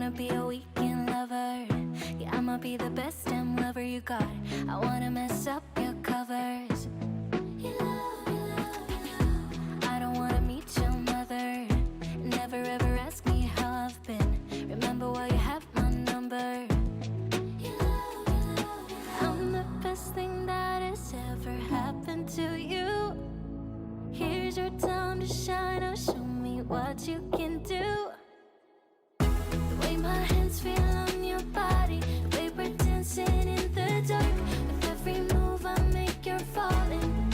wanna be a weekend lover. Yeah, I'ma be the best damn lover you got. I wanna mess up your covers. I don't wanna meet your mother. Never ever ask me how I've been. Remember why you have my number. I'm the best thing that has ever happened to you. Here's your time to shine. Now show me what you can do. The way my hands feel on your body, the way we're dancing in the dark. With every move I make, you're falling.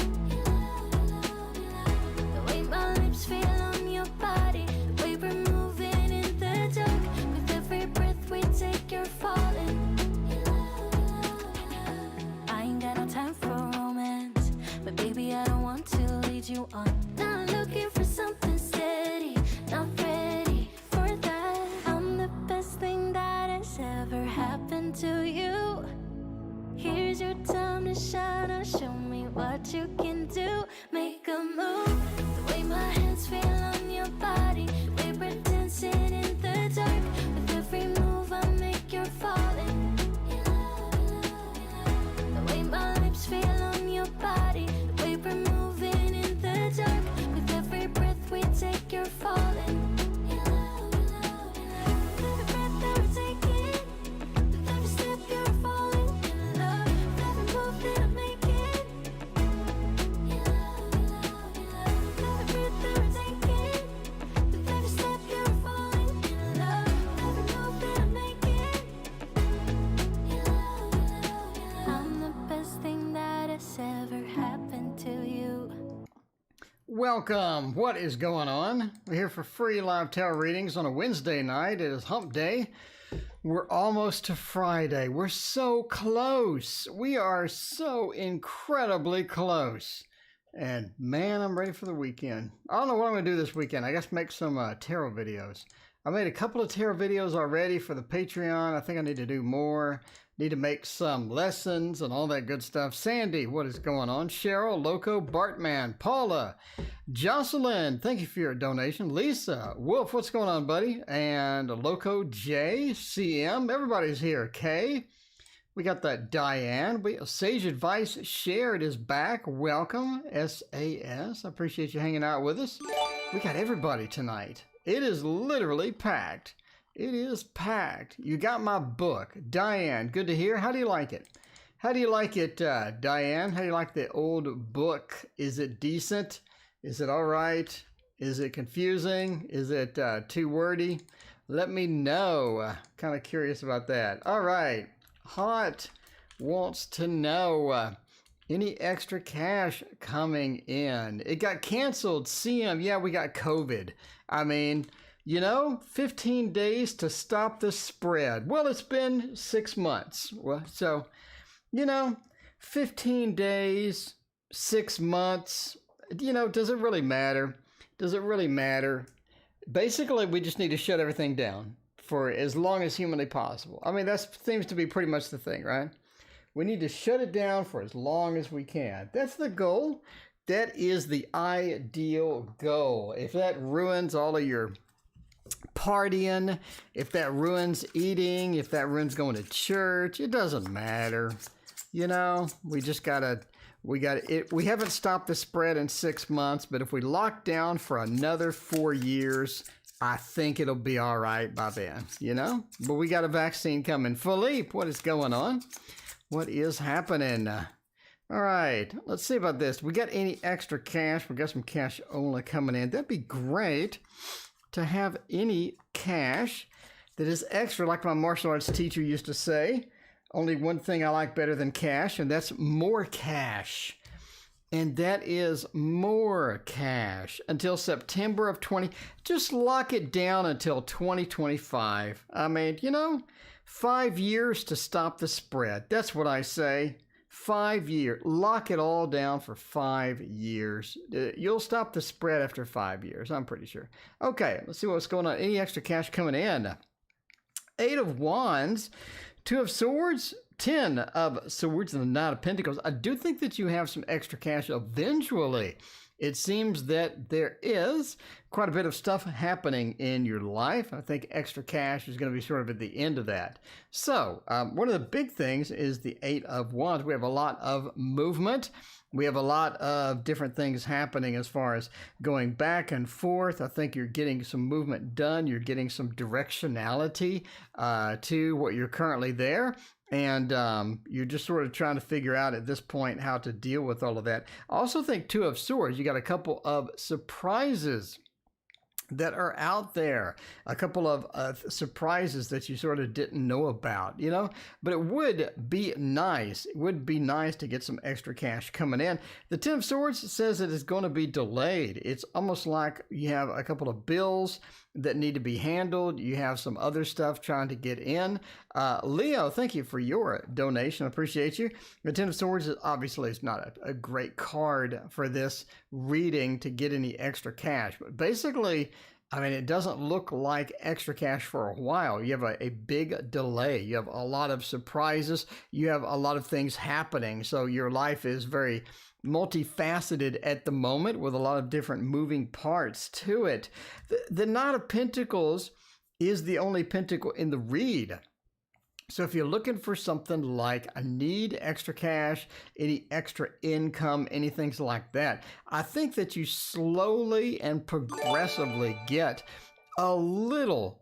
The way my lips feel on your body, the way we're moving in the dark. With every breath we take, you're falling. I ain't got no time for romance, but baby, I don't want to lead you on. Not looking for something steady, not ready for that. I'm the best thing that has ever happened to you. Here's your time to shine. Now show me what you can do. Make a move. The way my hands feel on your body, the way we're dancing in the dark. With every move I make, you're falling. The way my lips feel on your body, the way we're moving in the dark. With every breath we take, you're falling. Every breath that we're taking, with every step you're falling in love. With every move that I'm making, every breath that we're taking, with every step you're falling in love. With every move that I'm making, I'm the best thing that has ever happened to you. Welcome. What is going on? We're here for free live tarot readings on a Wednesday night. It is hump day. We're almost to Friday. We're so close. We are so incredibly close. And man, I'm ready for the weekend. I don't know what I'm going to do this weekend. I guess make some tarot videos. I made a couple of tarot videos already for the Patreon. I think I need to do more. Need to make some lessons and all that good stuff. Sandy, what is going on? Cheryl, Loco, Bartman, Paula, Jocelyn, thank you for your donation. Lisa, Wolf, what's going on, buddy? And Loco J, CM, everybody's here. Kay, we got that Diane. Sage Advice Shared is back. Welcome, SAS. I appreciate you hanging out with us. We got everybody tonight. It is literally packed. It is packed. You got my book. Diane, good to hear. How do you like it? How do you like it, Diane? How do you like the old book? Is it decent? Is it all right? Is it confusing? Is it too wordy? Let me know. Kind of curious about that. All right. Hot wants to know any extra cash coming in. It got canceled. CM, yeah, we got COVID. I mean, you know, 15 days to stop the spread. Well, it's been 6 months. Well, so, you know, 15 days, 6 months, you know, does it really matter? Does it really matter? Basically, we just need to shut everything down for as long as humanly possible. I mean, that seems to be pretty much the thing, right? We need to shut it down for as long as we can. That's the goal. That is the ideal goal. If that ruins all of your partying, if that ruins eating, if that ruins going to church, it doesn't matter. You know, we haven't stopped the spread in 6 months, but if we lock down for another 4 years, I think it'll be all right by then, you know? But we got a vaccine coming. Philippe, what is going on? What is happening? All right, let's see about this. We got any extra cash? We got some cash only coming in. That'd be great to have any cash that is extra, like my martial arts teacher used to say. Only one thing I like better than cash, and that's more cash. And that is more cash until September of 20. Just lock it down until 2025. I mean, you know, 5 years to stop the spread. That's what I say. 5 years. Lock it all down for 5 years. You'll stop the spread after 5 years, I'm pretty sure. Okay, let's see what's going on. Any extra cash coming in? 8 of Wands, 2 of Swords, 10 of Swords, and the Knight of Pentacles. I do think that you have some extra cash eventually It seems that there is quite a bit of stuff happening in your life. I think extra cash is going to be sort of at the end of that. So one of the big things is the Eight of Wands. We have a lot of movement. We have a lot of different things happening as far as going back and forth. I think you're getting some movement done. You're getting some directionality to what you're currently there. And you're just sort of trying to figure out at this point how to deal with all of that. I also think Two of Swords, you got a couple of surprises that are out there, a couple of surprises that you sort of didn't know about, you know, but it would be nice. It would be nice to get some extra cash coming in. The Ten of Swords says that it's going to be delayed. It's almost like you have a couple of bills that need to be handled. You have some other stuff trying to get in. Leo, thank you for your donation. I appreciate you. The Ten of Swords is obviously it's not a great card for this reading to get any extra cash, but basically, I mean, it doesn't look like extra cash for a while. You have a big delay. You have a lot of surprises. You have a lot of things happening. So your life is very multifaceted at the moment with a lot of different moving parts to it. The Knight of Pentacles is the only pentacle in the read. So if you're looking for something like I need extra cash, any extra income, anything like that, I think that you slowly and progressively get a little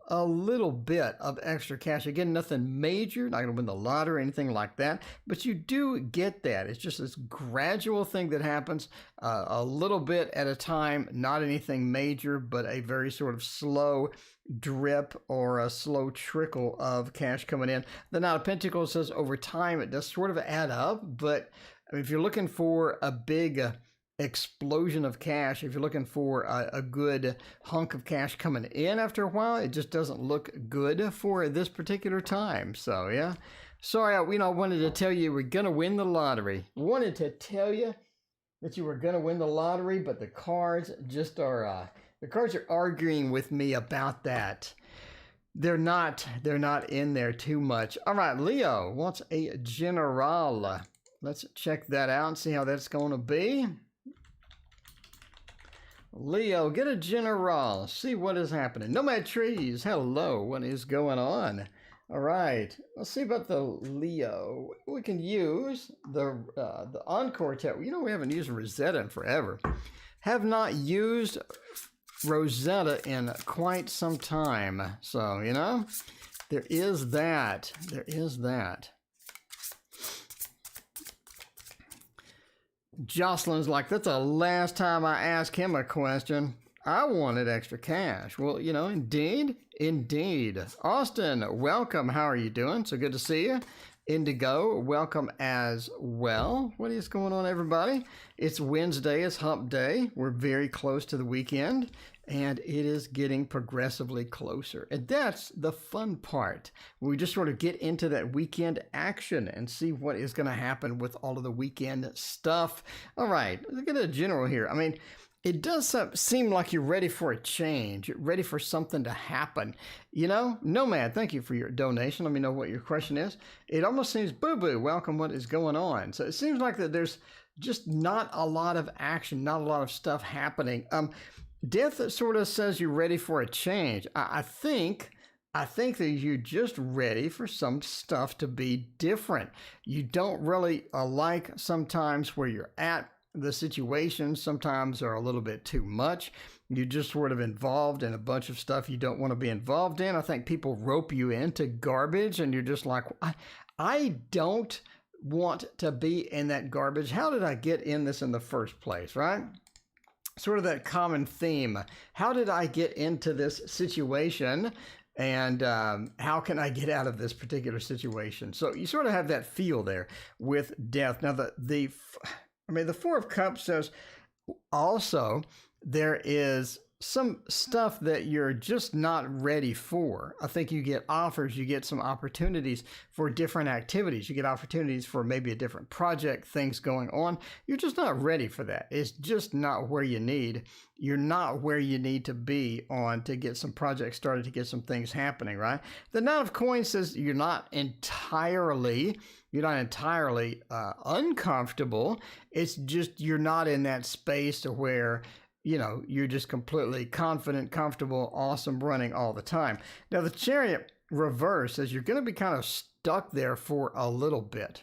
bit of extra cash. Again, nothing major, not going to win the lottery or anything like that, but you do get that. It's just this gradual thing that happens a little bit at a time, not anything major, but a very sort of slow drip or a slow trickle of cash coming in. The Knight of Pentacles says over time it does sort of add up, but I mean, if you're looking for a big explosion of cash, if you're looking for a good hunk of cash coming in after a while, it just doesn't look good for this particular time. So yeah, sorry, I wanted to tell you we're gonna win the lottery. Wanted to tell you that you were gonna win the lottery, but the cards just are the cards are arguing with me about that. They're not in there too much. All right, Leo wants a general. Let's check that out and see how that's going to be. Leo, get a general. See what is happening. Nomad Trees, hello. What is going on? All right. Let's see about the Leo. We can use the Encore Tarot. You know, we haven't used Rosetta in forever. Have not used Rosetta in quite some time. So, you know, there is that. There is that. Jocelyn's like, that's the last time I asked him a question. I wanted extra cash. Well, you know, indeed. Austin, welcome. How are you doing? So good to see you. Indigo, welcome as well. What is going on, everybody? It's Wednesday. It's hump day. We're very close to the weekend, and it is getting progressively closer. And that's the fun part. We just sort of get into that weekend action and see what is going to happen with all of the weekend stuff. All right, look at the general here. I mean, it does seem like you're ready for a change. You're ready for something to happen. You know, Nomad, thank you for your donation. Let me know what your question is. It almost seems, boo-boo, welcome, what is going on? So it seems like that there's just not a lot of action, not a lot of stuff happening. Death sort of says you're ready for a change. I think that you're just ready for some stuff to be different. You don't really like sometimes where you're at. The situations sometimes are a little bit too much. You're just sort of involved in a bunch of stuff you don't want to be involved in. I think people rope you into garbage and you're just like, I don't want to be in that garbage. How did I get in this in the first place, right? Sort of that common theme. How did I get into this situation? And how can I get out of this particular situation? So you sort of have that feel there with death. Now, the Four of Cups says also there is some stuff that you're just not ready for. I think you get offers, you get some opportunities for different activities. You get opportunities for maybe a different project, things going on. You're just not ready for that. It's just not where you need. You're not where you need to be on to get some projects started, to get some things happening, right? The Knight of Coins says you're not entirely You're not entirely uncomfortable. It's just you're not in that space to where, you're just completely confident, comfortable, awesome running all the time. Now, the Chariot reverse says you're going to be kind of stuck there for a little bit.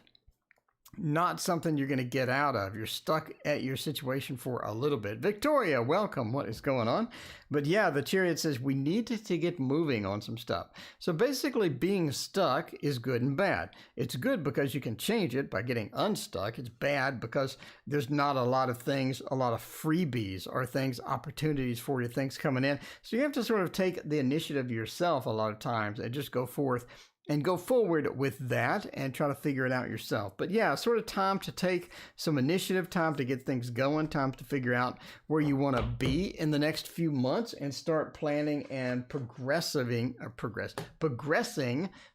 Not something you're going to get out of. You're stuck at your situation for a little bit. Victoria, welcome. What is going on? But yeah, the Chariot says we need to get moving on some stuff. So basically being stuck is good and bad. It's good because you can change it by getting unstuck. It's bad because there's not a lot of things, a lot of freebies or things, opportunities for you, things coming in. So you have to sort of take the initiative yourself a lot of times and just go forth and go forward with that and try to figure it out yourself. But yeah, sort of time to take some initiative, time to get things going, time to figure out where you want to be in the next few months and start planning and progressing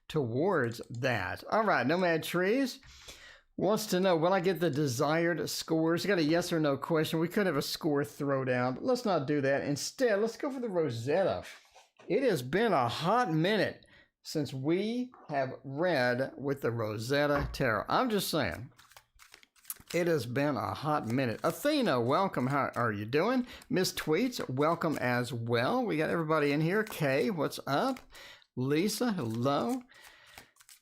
towards that. All right, Nomad Trees wants to know, will I get the desired scores? You got a yes or no question. We could have a score throwdown, but let's not do that. Instead, let's go for the Rosetta. It has been a hot minute since we have read with the Rosetta Tarot. I'm just saying, it has been a hot minute. Athena, welcome. How are you doing? Miss Tweets, welcome as well. We got everybody in here. Kay, what's up? Lisa, hello.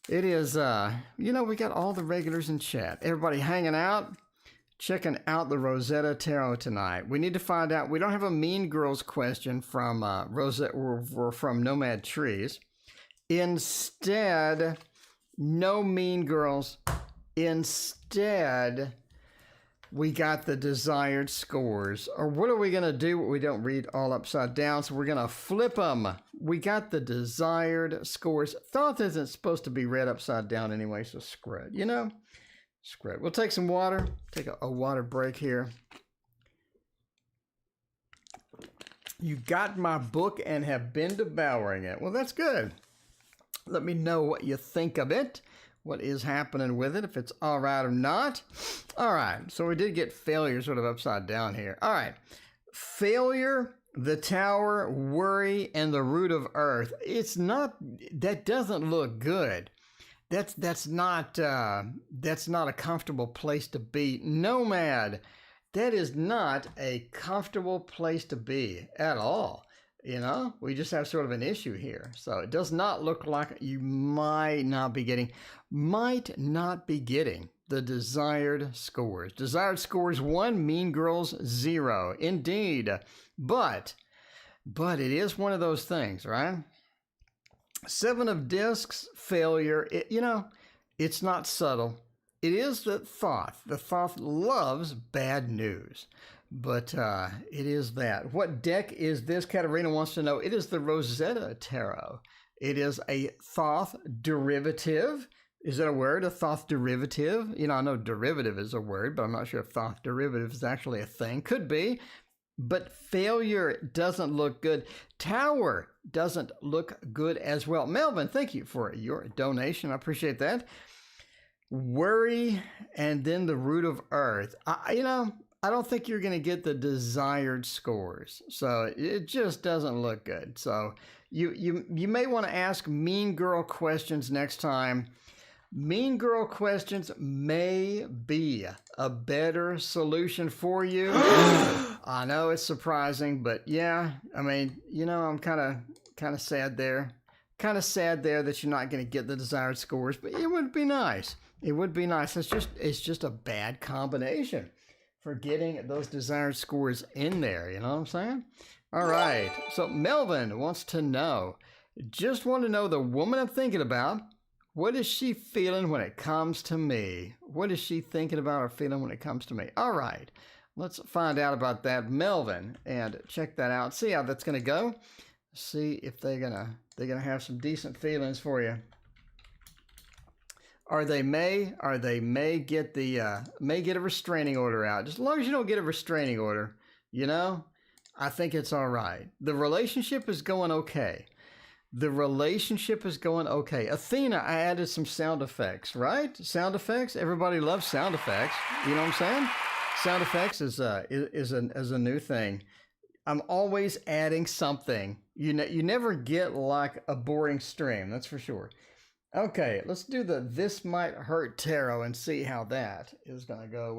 It is, we got all the regulars in chat. Everybody hanging out, checking out the Rosetta Tarot tonight. We need to find out. We don't have a Mean Girls question from Rosetta or from Nomad Trees. Instead, no Mean Girls. Instead, we got the desired scores. Or what are we going to do? We don't read all upside down, so we're going to flip them. We got the desired scores. Thought isn't supposed to be read upside down anyway, so screw it, Screw it. We'll take some water. Take a water break here. You got my book and have been devouring it. Well, that's good. Let me know what you think of it, what is happening with it, if it's all right or not. All right, so we did get failure sort of upside down here. All right, failure, the tower, worry, and the root of earth. It's not, that doesn't look good. That's not a comfortable place to be. Nomad, that is not a comfortable place to be at all. We just have sort of an issue here. So it does not look like you might not be getting the desired scores. Desired scores 1, Mean Girls 0. Indeed. But it is one of those things, right? 7 of Discs, failure. It's not subtle. It is the Thoth. The Thoth loves bad news. But it is that. What deck is this? Katarina wants to know. It is the Rosetta Tarot. It is a Thoth derivative. Is that a word? A Thoth derivative? I know derivative is a word, but I'm not sure if Thoth derivative is actually a thing. Could be. But failure doesn't look good. Tower doesn't look good as well. Melvin, thank you for your donation. I appreciate that. Worry and then the root of earth. I don't think you're going to get the desired scores. So it just doesn't look good. So you may want to ask Mean Girl questions next time. Mean Girl questions may be a better solution for you. I know it's surprising, but yeah, I'm kind of sad there. Kind of sad there that you're not going to get the desired scores, but it would be nice. It would be nice. It's just a bad combination for getting those desired scores in there. You know what I'm saying? All right. So Melvin wants to know, just want to know the woman I'm thinking about. What is she feeling when it comes to me? What is she thinking about or feeling when it comes to me? All right. Let's find out about that, Melvin, and check that out. See how that's going to go. See if they're gonna have some decent feelings for you. Or they may get a restraining order out. Just as long as you don't get a restraining order, I think it's all right. The relationship is going okay. Athena, I added some sound effects, right? Sound effects. Everybody loves sound effects. You know what I'm saying? Sound effects is a new thing. I'm always adding something. You never get like a boring stream, that's for sure. Okay, let's do the This Might Hurt Tarot and see how that is going to go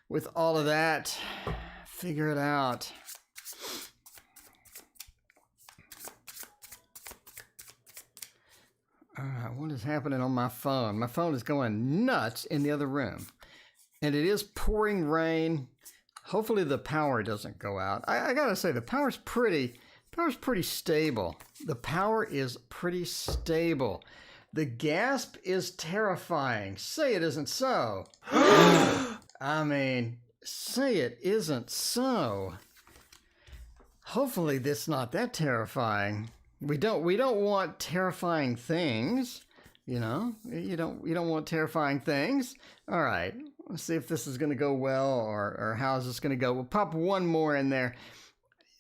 with all of that. Figure it out. All right, what is happening on my phone? My phone is going nuts in the other room. And it is pouring rain. Hopefully the power doesn't go out. I gotta say, the power's pretty stable. The power is pretty stable. The gasp is terrifying. Say it isn't so. I mean, say it isn't so. Hopefully that's not that terrifying. We don't want terrifying things, you know. You don't want terrifying things. All right. Let's see if this is going to go well or how is this going to go. We'll pop one more in there.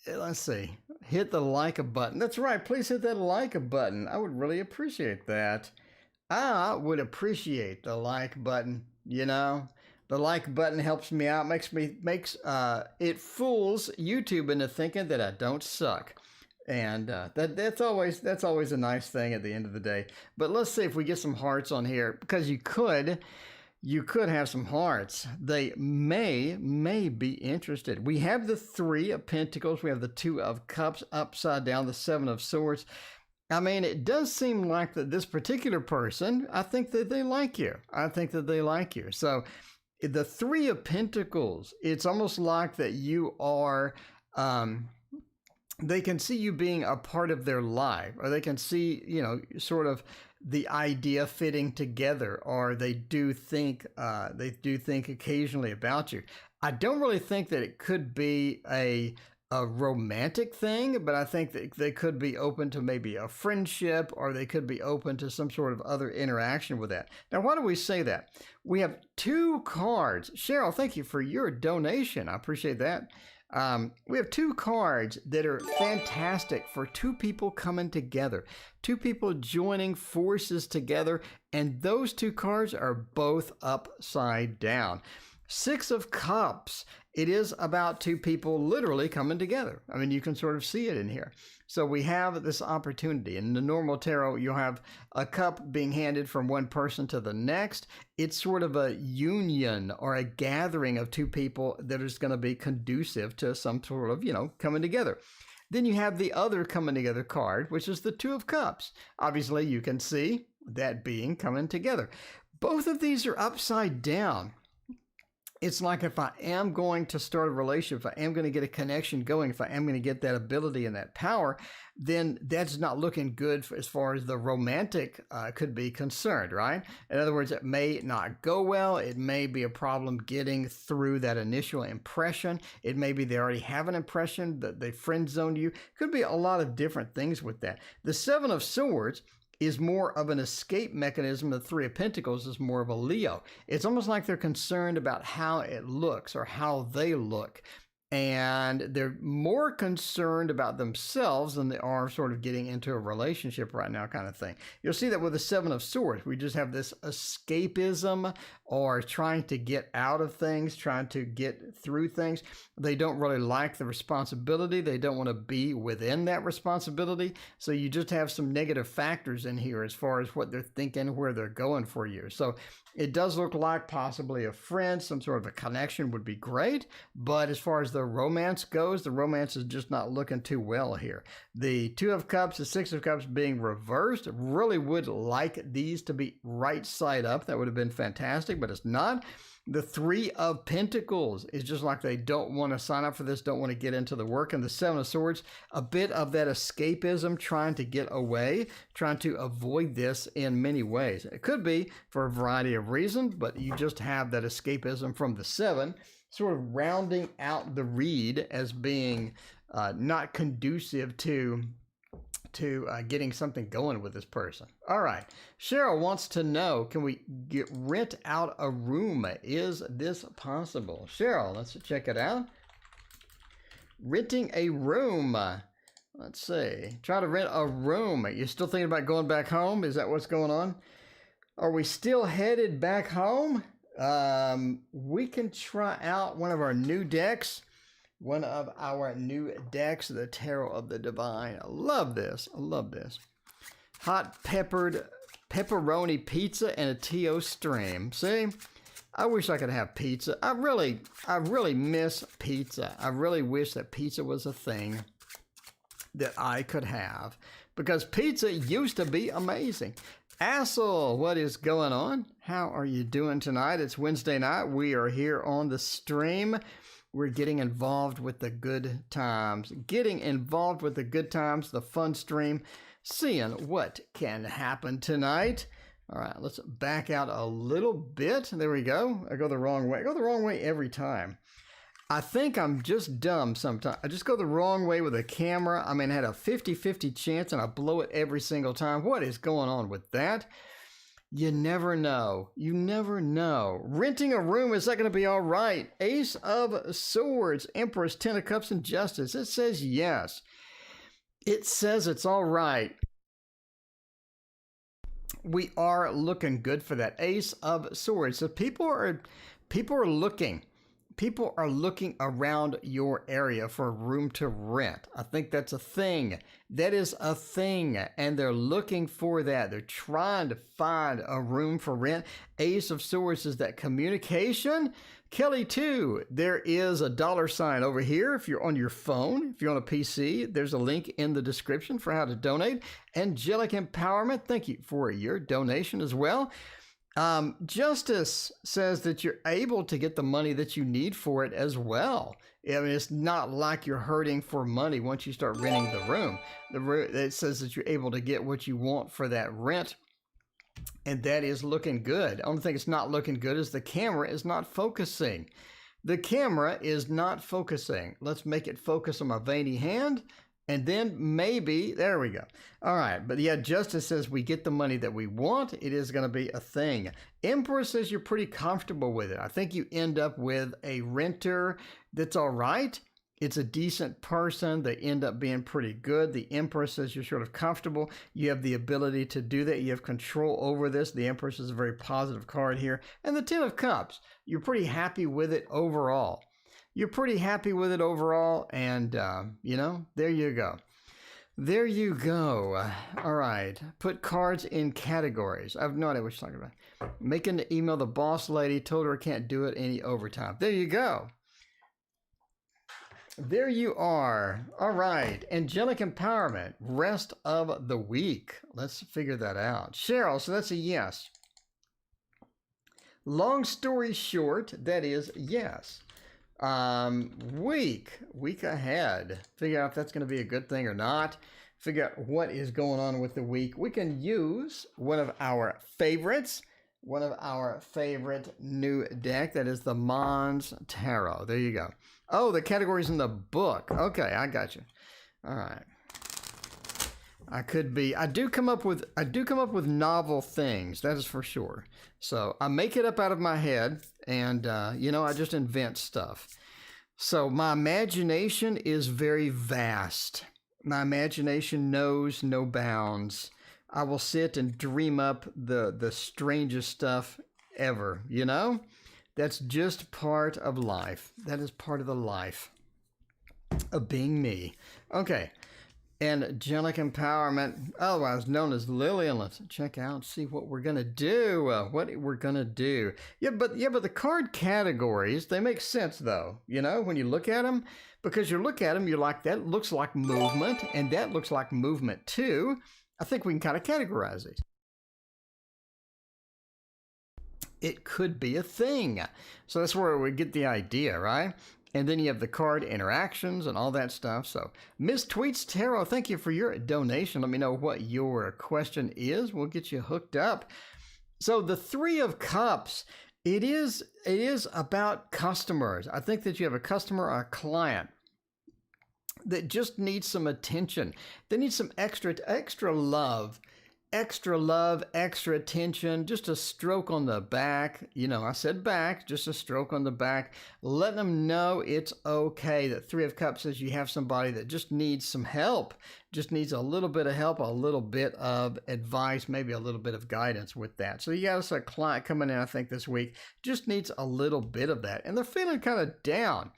Let's see. Hit the like button. That's right. Please hit that like button. I would really appreciate that. I would appreciate the like button, you know. The like button helps me out, makes it fools YouTube into thinking that I don't suck. And that's always a nice thing at the end of the day. But let's see if we get some hearts on here, because you could have some hearts. They may be interested. We have the 3 of Pentacles. We have the 2 of Cups upside down, the 7 of Swords. I mean, it does seem like that this particular person, I think that they like you. So the 3 of Pentacles, it's almost like that you are, they can see you being a part of their life, or they can see, you know, sort of the idea fitting together, or they do think occasionally about you. I don't really think that it could be a romantic thing, but I think that they could be open to maybe a friendship, or they could be open to some sort of other interaction with that. Now, why do we say that? We have 2 cards. Cheryl, thank you for your donation. I appreciate that. We have 2 cards that are fantastic for 2 people coming together, 2 people joining forces together, and those 2 cards are both upside down. 6 of Cups, it is about 2 people literally coming together. I mean, you can sort of see it in here. So we have this opportunity. In the normal tarot, you'll have a cup being handed from one person to the next. It's sort of a union or a gathering of 2 people that is going to be conducive to some sort of, you know, coming together. Then you have the other coming together card, which is the 2 of Cups. Obviously, you can see that being coming together. Both of these are upside down. It's like if I am going to start a relationship, if I am going to get a connection going, if I am going to get that ability and that power, then that's not looking good as far as the romantic could be concerned, right? In other words, it may not go well. It may be a problem getting through that initial impression. It may be they already have an impression that they friend zoned you. Could be a lot of different things with that. The 7 of Swords is more of an escape mechanism. The 3 of Pentacles is more of a Leo. It's almost like they're concerned about how it looks or how they look. And they're more concerned about themselves than they are sort of getting into a relationship right now kind of thing. You'll see that with the 7 of Swords. We just have this escapism or trying to get out of things, trying to get through things. They don't really like the responsibility. They don't want to be within that responsibility. So you just have some negative factors in here as far as what they're thinking, where they're going for you. So it does look like possibly a friend, some sort of a connection would be great. But as far as the romance goes, the romance is just not looking too well here. The 2 of Cups, the 6 of Cups being reversed, really would like these to be right side up. That would have been fantastic, but it's not. The 3 of Pentacles is just like they don't want to sign up for this, don't want to get into the work. And the 7 of Swords, a bit of that escapism, trying to get away, trying to avoid this in many ways. It could be for a variety of reasons, but you just have that escapism from the 7, sort of rounding out the read as being not conducive to getting something going with this person. All right. Cheryl wants to know, can we rent out a room? Is this possible? Cheryl, let's check it out. Renting a room. Let's see. Try to rent a room. You still thinking about going back home? Is that what's going on? Are we still headed back home? We can try out one of our new decks. One of our new decks, the Tarot of the Divine. I love this. I love this. Hot peppered pepperoni pizza and a TO stream. See? I wish I could have pizza. I really miss pizza. I really wish that pizza was a thing that I could have, because pizza used to be amazing. Assel, what is going on? How are you doing tonight? It's Wednesday night. We are here on the stream. We're getting involved with the good times. Getting involved with the good times, the fun stream, seeing what can happen tonight. All right, let's back out a little bit. There we go. I go the wrong way. I go the wrong way every time. I think I'm just dumb sometimes. I just go the wrong way with a camera. I mean, I had a 50-50 chance and I blow it every single time. What is going on with that? You never know. You never know. Renting a room, is that going to be all right? Ace of Swords, Empress, Ten of Cups, and Justice. It says yes. It says it's all right. We are looking good for that. Ace of Swords. So people are looking. People are looking around your area for a room to rent. I think that's a thing. That is a thing. And they're looking for that. They're trying to find a room for rent. Ace of Swords is that communication. Kelly, too. There is a $sign over here if you're on your phone. If you're on a PC, there's a link in the description for how to donate. Angelic Empowerment, thank you for your donation as well. Justice says that you're able to get the money that you need for it as well. I mean, it's not like you're hurting for money once you start renting the room. It says that you're able to get what you want for that rent, and that is looking good. The only thing it's not looking good is the camera is not focusing. The camera is not focusing. Let's make it focus on my veiny hand. And then maybe, there we go. All right, but yeah, Justice says we get the money that we want. It is going to be a thing. Emperor says you're pretty comfortable with it. I think you end up with a renter that's all right. It's a decent person. They end up being pretty good. The Empress says you're sort of comfortable. You have the ability to do that. You have control over this. The Empress is a very positive card here. And the Ten of Cups, you're pretty happy with it overall. You're pretty happy with it overall, and, you know, there you go. There you go. All right. Put cards in categories. I have no idea what you're talking about. Making the email the boss lady, told her I can't do it any overtime. There you go. There you are. All right. Angelic Empowerment. Rest of the week. Let's figure that out. Cheryl, so that's a yes. Long story short, that is yes. Week ahead. Figure out if that's going to be a good thing or not. Figure out what is going on with the week. We can use one of our favorites. One of our favorite new deck. That is the Mons Tarot. There you go. Oh, the categories in the book. Okay, I got you. All right. I do come up with novel things. That is for sure. So I make it up out of my head, and you know, I just invent stuff. So my imagination is very vast. My imagination knows no bounds. I will sit and dream up the strangest stuff ever, you know? That's just part of life. That is part of the life of being me. Okay. Angelic Empowerment, otherwise known as Lillian. Let's check out, see what we're gonna do. Yeah, but the card categories, they make sense though. You know, when you look at them, because you look at them, you're like, that looks like movement, and that looks like movement too. I think we can kind of categorize these. It could be a thing. So that's where we get the idea, right? And then you have the card interactions and all that stuff. So Miss Tweets Tarot, thank you for your donation. Let me know what your question is. We'll get you hooked up. So the Three of Cups, it is about customers. I think that you have a customer or a client that just needs some attention. They need some extra love, extra attention, just a stroke on the back. You know, I said back, just a stroke on the back, letting them know it's okay. That Three of Cups says you have somebody that just needs some help, just needs a little bit of help, a little bit of advice, maybe a little bit of guidance with that. So you got a client coming in, I think this week, just needs a little bit of that. And they're feeling kind of down.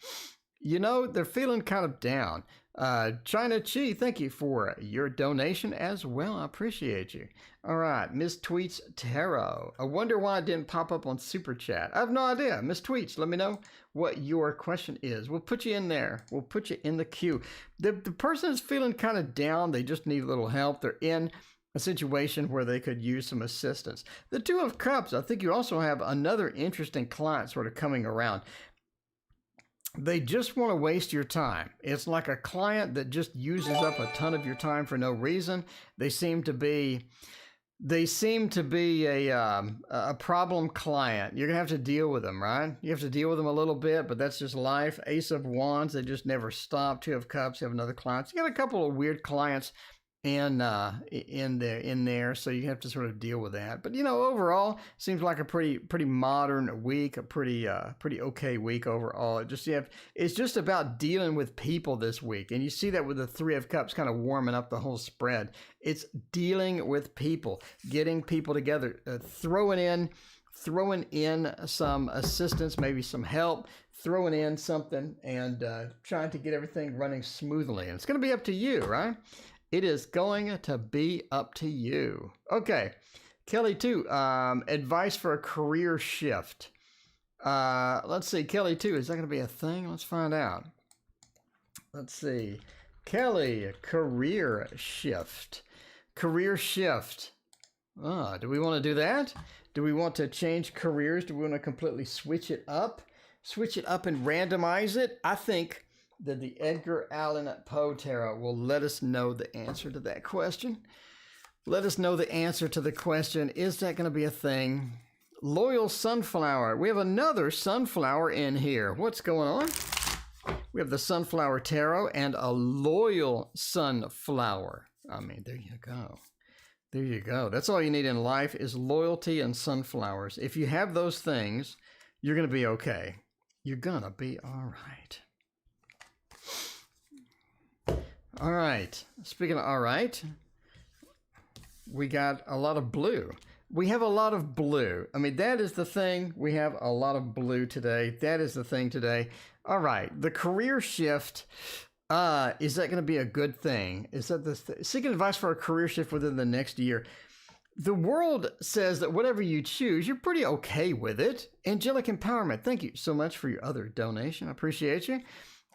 You know, they're feeling kind of down. China Chi, thank you for your donation as well. I appreciate you. All right, Miss Tweets Tarot. I wonder why it didn't pop up on Super Chat. I have no idea. Miss Tweets, let me know what your question is. We'll put you in there. We'll put you in the queue. The person is feeling kind of down. They just need a little help. They're in a situation where they could use some assistance. The Two of Cups, I think you also have another interesting client sort of coming around. They just want to waste your time. It's like a client that just uses up a ton of your time for no reason. They seem to be a problem client. You're gonna have to deal with them, right? You have to deal with them a little bit, but that's just life. Ace of Wands, they just never stop. Two of Cups, you have another client. So you got a couple of weird clients in there, so you have to sort of deal with that. But overall, seems like a pretty modern week, a pretty okay week overall. It's just about dealing with people this week, and you see that with the Three of Cups kind of warming up the whole spread. It's dealing with people, getting people together, throwing in some assistance, maybe some help, throwing in something, and trying to get everything running smoothly. And it's going to be up to you, right? It is going to be up to you. Okay, Kelly, too. Advice for a career shift. Let's see, Kelly, too. Is that going to be a thing? Let's find out. Let's see. Kelly, career shift. Career shift. Do we want to do that? Do we want to change careers? Do we want to completely switch it up? Switch it up and randomize it? I think that the Edgar Allan Poe Tarot will let us know the answer to that question. Let us know the answer to the question, is that going to be a thing? Loyal Sunflower. We have another sunflower in here. What's going on? We have the Sunflower Tarot and a loyal sunflower. I mean, there you go. There you go. That's all you need in life is loyalty and sunflowers. If you have those things, you're going to be okay. You're going to be all right. All right. Speaking of all right, we got a lot of blue. We have a lot of blue. I mean, that is the thing. We have a lot of blue today. That is the thing today. All right. The career shift, is that going to be a good thing? Is that seeking advice for a career shift within the next year? The world says that whatever you choose, you're pretty okay with it. Angelic Empowerment, thank you so much for your other donation. I appreciate you.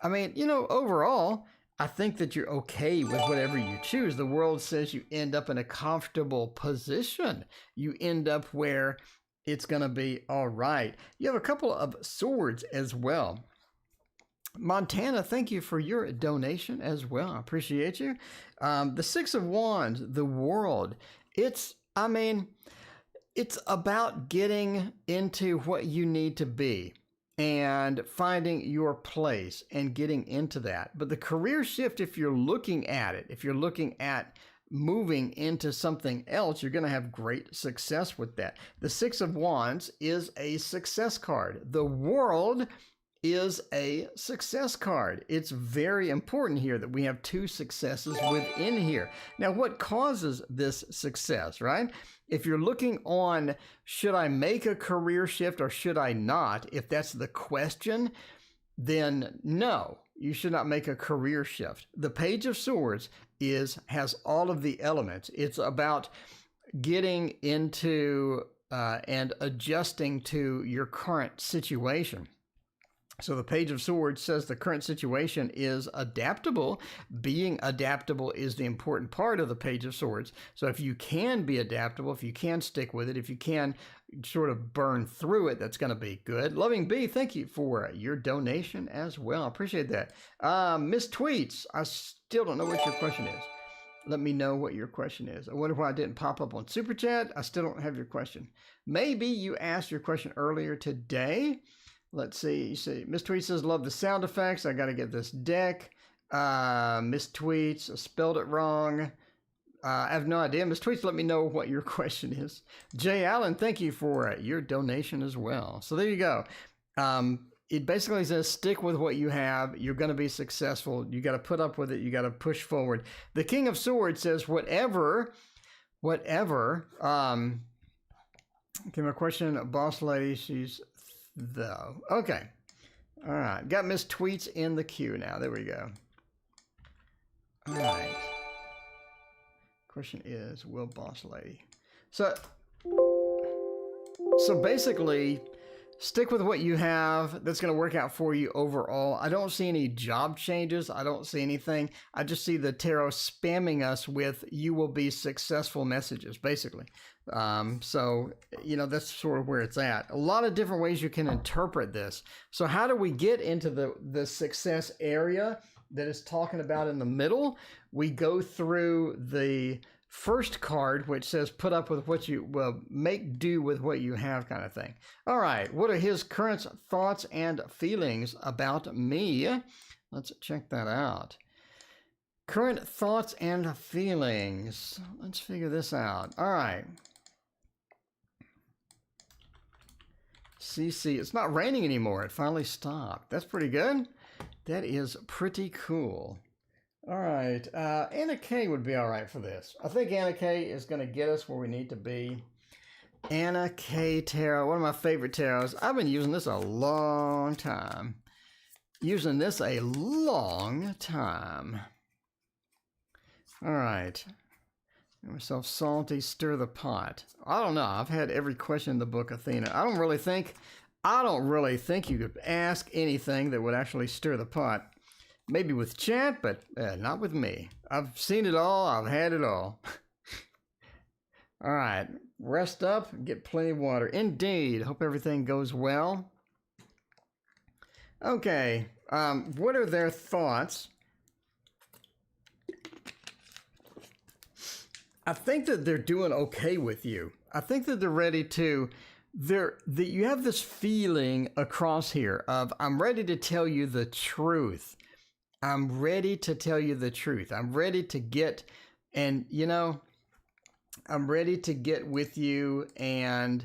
I mean, overall, I think that you're okay with whatever you choose. The world says you end up in a comfortable position. You end up where it's going to be all right. You have a couple of swords as well. Montana, thank you for your donation as well. I appreciate you. The Six of Wands, the world. It's about getting into what you need to be and finding your place and getting into that. But the career shift, if you're looking at it, if you're looking at moving into something else, you're going to have great success with that. The Six of Wands is a success card. The world is a success card. It's very important here that we have two successes within here. Now, what causes this success, right? If you're looking on, should I make a career shift or should I not? If that's the question, then no, you should not make a career shift. The Page of Swords has all of the elements. It's about getting into and adjusting to your current situation. So the Page of Swords says the current situation is adaptable. Being adaptable is the important part of the Page of Swords. So if you can be adaptable, if you can stick with it, if you can sort of burn through it, that's going to be good. Loving B, thank you for your donation as well. I appreciate that. Miss Tweets, I still don't know what your question is. Let me know what your question is. I wonder why it didn't pop up on Super Chat. I still don't have your question. Maybe you asked your question earlier today. Let's see. You see, Miss Tweets says, love the sound effects. I got to get this deck. Miss Tweets, I spelled it wrong. I have no idea. Miss Tweets, let me know what your question is. Jay Allen, thank you for your donation as well. So there you go. It basically says stick with what you have. You're going to be successful. You got to put up with it. You got to push forward. The King of Swords says whatever. Okay, my question, boss lady, she's though. Okay. All right. Got Miss Tweets in the queue now. There we go. All right. Question is, will boss lady? So basically, stick with what you have. That's going to work out for you overall. I don't see any job changes. I don't see anything. I just see the tarot spamming us with "you will be successful" messages, basically. So, that's sort of where it's at. A lot of different ways you can interpret this. So how do we get into the success area that is talking about in the middle? We go through the first card, which says put up with what you will, make do with what you have, kind of thing. All right, what are his current thoughts and feelings about me? Let's check that out. Current thoughts and feelings. Let's figure this out. All right. CC, it's not raining anymore. It finally stopped. That's pretty good. That is pretty cool. All right, Anna K would be all right for this. I think Anna K is going to get us where we need to be. Anna K Tarot, one of my favorite tarots. I've been using this a long time. All right. Make myself salty, stir the pot. I don't know. I've had every question in the book, Athena. I don't really think you could ask anything that would actually stir the pot. Maybe with chat, but not with me. I've seen it all. I've had it all. All right. Rest up. Get plenty of water. Indeed. Hope everything goes well. Okay. What are their thoughts? I think that they're doing okay with you. I think that they're ready to... you have this feeling across here of, I'm ready to tell you the truth. I'm ready to tell you the truth. I'm ready to get, I'm ready to get with you and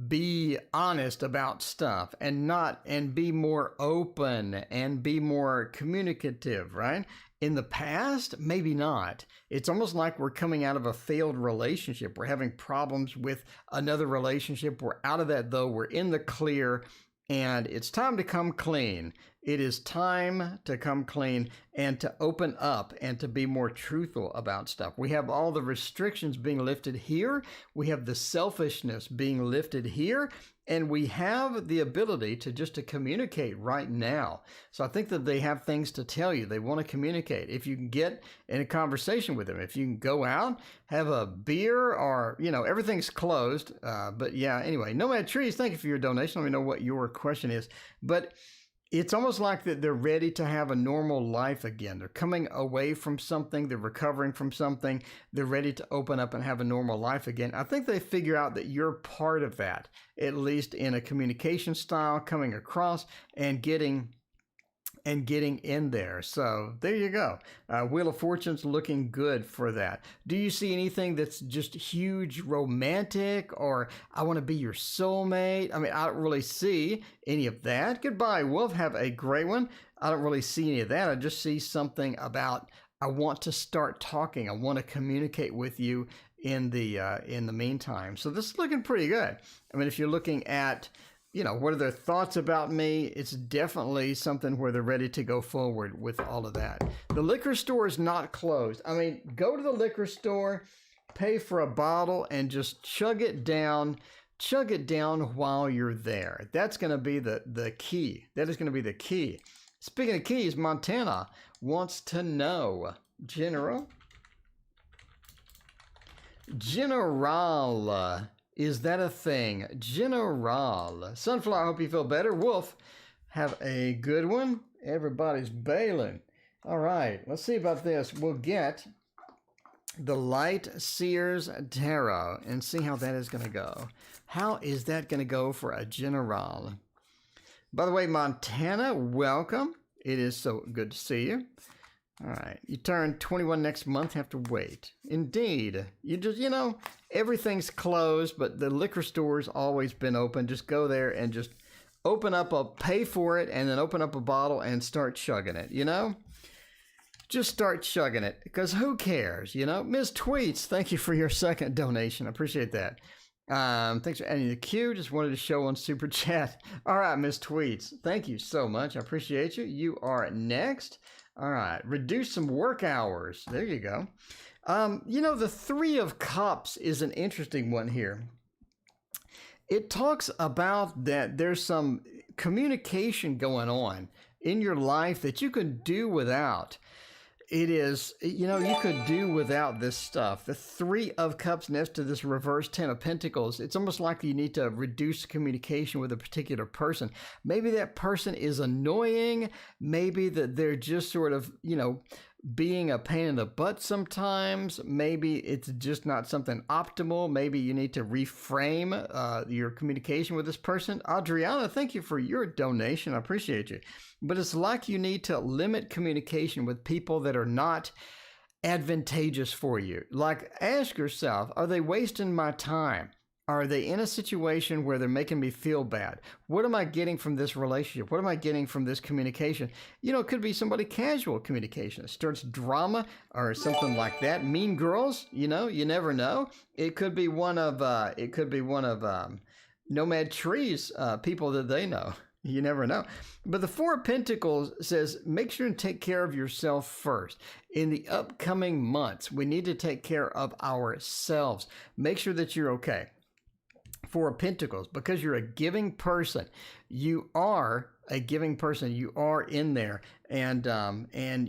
be honest about stuff and be more open and be more communicative, right? In the past, maybe not. It's almost like we're coming out of a failed relationship. We're having problems with another relationship. We're out of that though. We're in the clear. And it's time to come clean. It is time to come clean and to open up and to be more truthful about stuff. We have all the restrictions being lifted here. We have the selfishness being lifted here. And we have the ability to communicate right now. So I think that they have things to tell you. They want to communicate. If you can get in a conversation with them, if you can go out, have a beer or, everything's closed. But yeah, anyway, Nomad Trees, thank you for your donation. Let me know what your question is. But it's almost like that they're ready to have a normal life again. They're coming away from something. They're recovering from something. They're ready to open up and have a normal life again. I think they figure out that you're part of that, at least in a communication style, coming across and getting in there. So there you go. Wheel of Fortune's looking good for that. Do you see anything that's just huge romantic or I want to be your soulmate? I mean, I don't really see any of that. Goodbye, Wolf. Have a great one. I don't really see any of that. I just see something about I want to start talking. I want to communicate with you in the meantime. So this is looking pretty good. I mean, if you're looking at what are their thoughts about me? It's definitely something where they're ready to go forward with all of that. The liquor store is not closed. I mean, go to the liquor store, pay for a bottle, and just chug it down while you're there. That's going to be the key. That is going to be the key. Speaking of keys, Montana wants to know, General, is that a thing? General. Sunflower, I hope you feel better. Wolf, have a good one. Everybody's bailing. All right, let's see about this. We'll get the Light Seers Tarot and see how that is going to go. How is that going to go for a general? By the way, Montana, welcome. It is so good to see you. All right, you turn 21 next month, have to wait. Indeed. You just, everything's closed, but the liquor store's always been open. Just go there and just pay for it, and then open up a bottle and start chugging it, Just start chugging it, because who cares, Ms. Tweets, thank you for your second donation. I appreciate that. Thanks for adding the queue. Just wanted to show on Super Chat. All right, Miss Tweets. Thank you so much. I appreciate you. You are next. All right. Reduce some work hours. There you go. The Three of Cups is an interesting one here. It talks about that there's some communication going on in your life that you can do without. It is, you could do without this stuff. The Three of Cups next to this reverse Ten of Pentacles, it's almost like you need to reduce communication with a particular person. Maybe that person is annoying. Maybe that they're just sort of, being a pain in the butt sometimes. Maybe it's just not something optimal. Maybe you need to reframe your communication with this person. Adriana, thank you for your donation. I appreciate you. But it's like you need to limit communication with people that are not advantageous for you. Like, ask yourself, are they wasting my time? Are they in a situation where they're making me feel bad? What am I getting from this relationship? What am I getting from this communication? It could be somebody casual communication. It starts drama or something like that. Mean Girls, you never know. It could be one of Nomad Tree's people that they know. You never know. But the Four of Pentacles says, make sure and take care of yourself first. In the upcoming months, we need to take care of ourselves. Make sure that you're okay. Four of Pentacles, because you're a giving person. You are a giving person. You are in there, and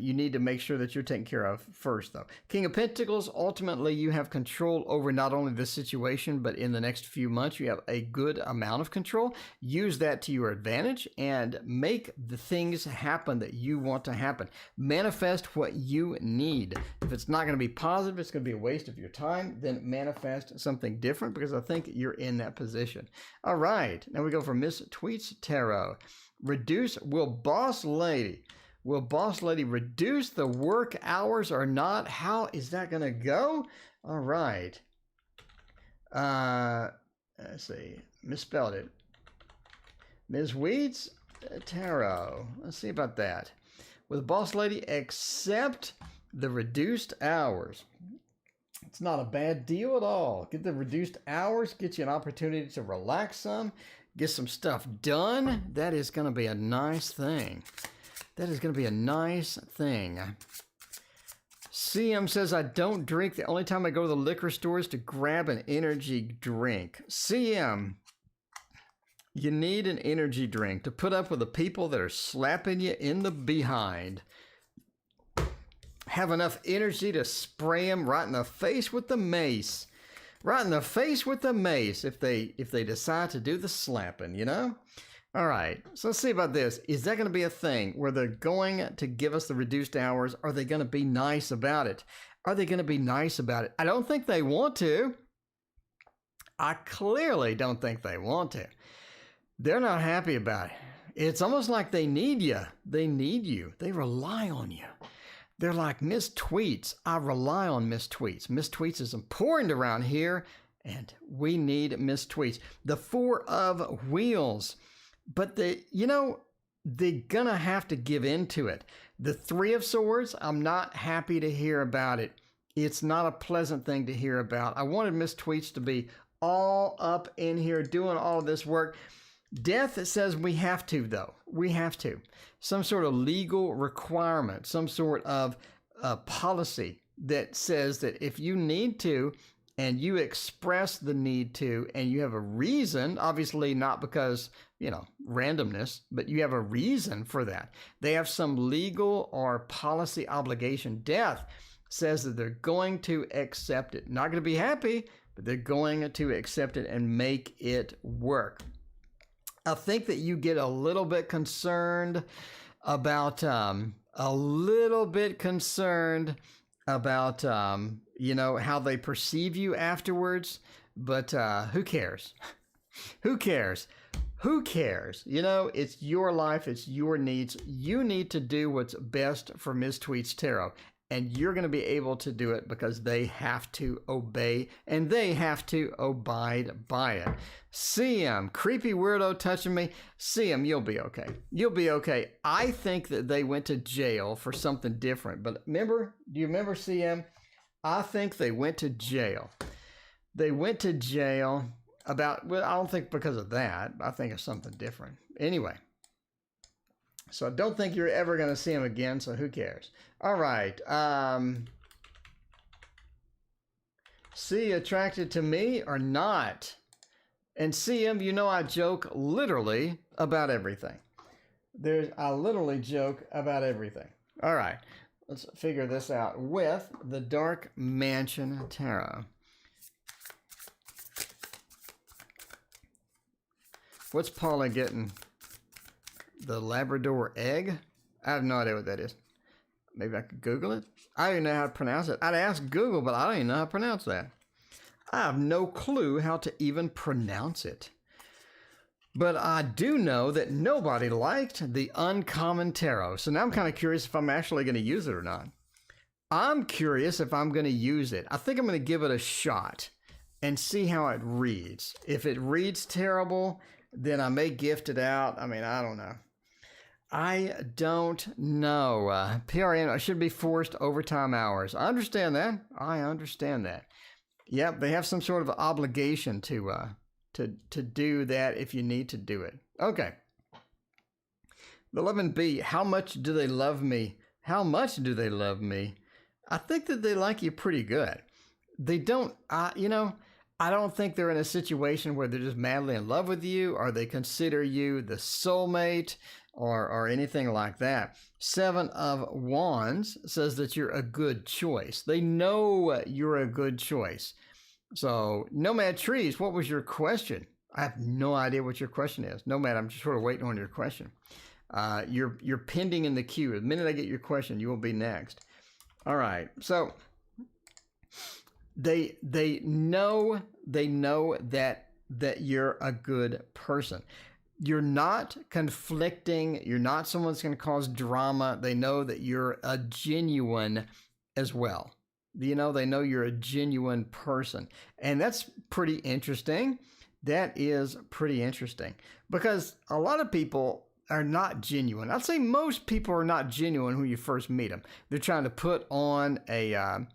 you need to make sure that you're taken care of first, though. King of Pentacles, ultimately, you have control over not only this situation, but in the next few months, you have a good amount of control. Use that to your advantage and make the things happen that you want to happen. Manifest what you need. If it's not going to be positive, it's going to be a waste of your time, then manifest something different, because I think you're in that position. All right, now we go for Miss Tweets Tarot. Will Boss Lady reduce the work hours or not? How is that going to go? All right. Let's see. Misspelled it. Ms. Weeds Tarot. Let's see about that. Will the Boss Lady accept the reduced hours? It's not a bad deal at all. Get the reduced hours, get you an opportunity to relax some, get some stuff done. That is going to be a nice thing. That is going to be a nice thing. CM says, I don't drink. The only time I go to the liquor store is to grab an energy drink. CM, you need an energy drink to put up with the people that are slapping you in the behind. Have enough energy to spray them right in the face with the mace. Right in the face with the mace if they decide to do the slapping, All right, so let's see about this. Is that going to be a thing where they're going to give us the reduced hours? Are they going to be nice about it? Are they going to be nice about it? I don't think they want to. I clearly don't think they want to. They're not happy about it. It's almost like they need you. They need you. They rely on you. They're like, Miss Tweets, I rely on Miss Tweets. Miss Tweets is important around here, and we need Miss Tweets. The Four of Wheels, but they're gonna have to give in to it. The Three of Swords, I'm not happy to hear about it. It's not a pleasant thing to hear about. I wanted Miss Tweets to be all up in here doing all this work. Death says we have to, though. We have to. Some sort of legal requirement, some sort of policy that says that if you need to and you express the need to and you have a reason, obviously not because, randomness, but you have a reason for that. They have some legal or policy obligation. Death says that they're going to accept it. Not going to be happy, but they're going to accept it and make it work. I think that you get a little bit concerned about how they perceive you afterwards. But who cares? Who cares? Who cares? It's your life. It's your needs. You need to do what's best for Ms. Tweets Tarot. And you're going to be able to do it because they have to obey and they have to abide by it. CM, creepy weirdo touching me. CM, you'll be okay. You'll be okay. I think that they went to jail for something different. But do you remember CM? I think they went to jail. They went to jail well, I don't think because of that. I think it's something different. Anyway, so I don't think you're ever going to see him again, so who cares? All right. C, attracted to me or not? And CM, you know I joke literally about everything. I literally joke about everything. All right. Let's figure this out with the Dark Mansion Tarot. What's Paula getting? The Labrador egg? I have no idea what that is. Maybe I could Google it. I don't even know how to pronounce it. I'd ask Google, but I don't even know how to pronounce that. I have no clue how to even pronounce it. But I do know that nobody liked the Uncommon Tarot. So now I'm kind of curious if I'm actually going to use it or not. I'm curious if I'm going to use it. I think I'm going to give it a shot and see how it reads. If it reads terrible, then I may gift it out. I mean, I don't know. I don't know. PRN, I should be forced overtime hours. I understand that. I understand that. Yep, they have some sort of obligation to do that if you need to do it. Okay. The 11B, how much do they love me? How much do they love me? I think that they like you pretty good. They don't, I don't think they're in a situation where they're just madly in love with you or they consider you the soulmate or anything like that. 7 of Wands says that you're a good choice. They know you're a good choice. So, Nomad Trees, what was your question? I have no idea what your question is. Nomad, I'm just sort of waiting on your question. You're pending in the queue. The minute I get your question, you will be next. All right. So, they know that you're a good person. You're not conflicting. You're not someone that's going to cause drama. They know that you're a genuine as well. They know you're a genuine person. And that's pretty interesting. That is pretty interesting because a lot of people are not genuine. I'd say most people are not genuine when you first meet them. They're trying to put on a